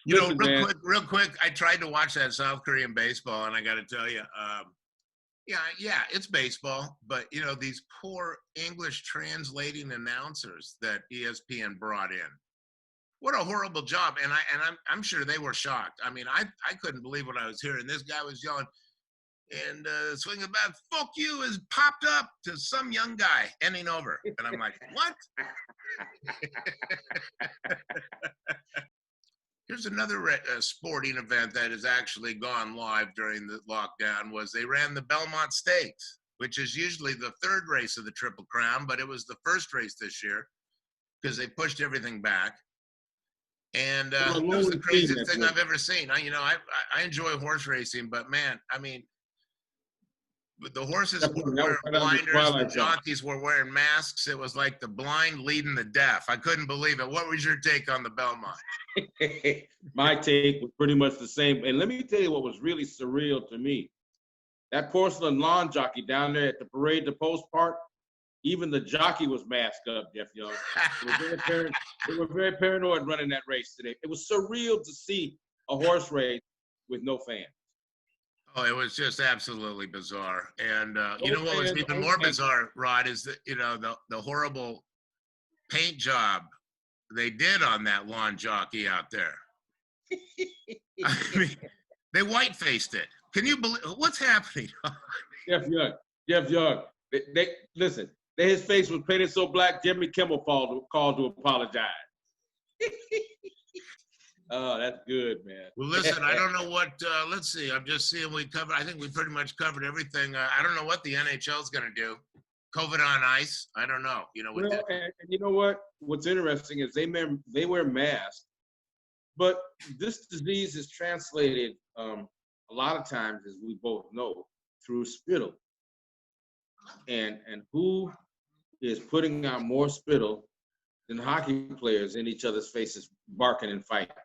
Listen, man. Real quick, I tried to watch that South Korean baseball, and I got to tell you, yeah, it's baseball, but these poor English translating announcers that ESPN brought in. What a horrible job! And I'm sure they were shocked. I mean, I couldn't believe what I was hearing. This guy was yelling, and swinging bat, "Fuck you!" is popped up to some young guy ending over, and I'm like, what? Here's another sporting event that has actually gone live during the lockdown. Was they ran the Belmont Stakes, which is usually the third race of the Triple Crown, but it was the first race this year because they pushed everything back. And it was the craziest thing I've ever seen. I enjoy horse racing, but man, I mean, the horses were wearing blinders, the jockeys were wearing masks. It was like the blind leading the deaf. I couldn't believe it. What was your take on the Belmont? My take was pretty much the same. And let me tell you what was really surreal to me. That porcelain lawn jockey down there at the Parade to Post part, even the jockey was masked up, Jeff Young. They were very paranoid running that race today. It was surreal to see a horse race with no fans. Oh, it was just absolutely bizarre. And what was even more bizarre, Rod, is that the horrible paint job they did on that lawn jockey out there. I mean, they white-faced it. Can you believe what's happening? Jeff Young. They listen. His face was painted so black, Jimmy Kimmel called to apologize. Oh, that's good, man. Well, listen, I don't know what, let's see. I'm just seeing I think we pretty much covered everything. I don't know what the NHL is going to do. COVID on ice. I don't know. And you know what? What's interesting is they wear masks, but this disease is translated a lot of times, as we both know, through spittle. And who is putting out more spittle than hockey players in each other's faces, barking and fighting?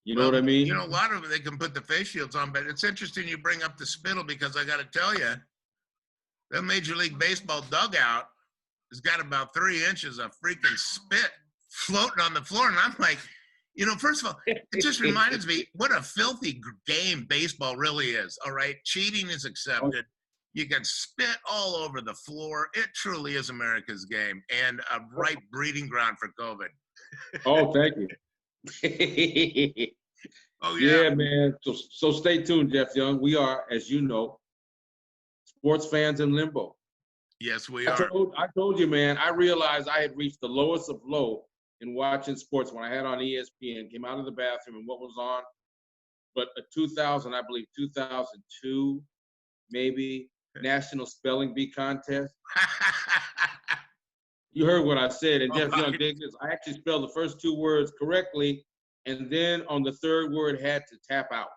You know what I mean? A lot of them, they can put the face shields on, but it's interesting you bring up the spittle because I got to tell you, the Major League Baseball dugout has got about 3 inches of freaking spit floating on the floor. And I'm like, first of all, it just reminds me what a filthy game baseball really is. All right. Cheating is accepted. You can spit all over the floor. It truly is America's game and a right breeding ground for COVID. Oh, thank you. Oh, yeah, man. So stay tuned, Jeff Young. We are, as you know, sports fans in limbo. Yes, we are. I told you, man, I realized I had reached the lowest of low in watching sports when I had on ESPN, came out of the bathroom and what was on. But a 2002, maybe, National Spelling Bee Contest. You heard what I said, and Jeff Young did this. I actually spelled the first 2 words correctly, and then on the third word had to tap out.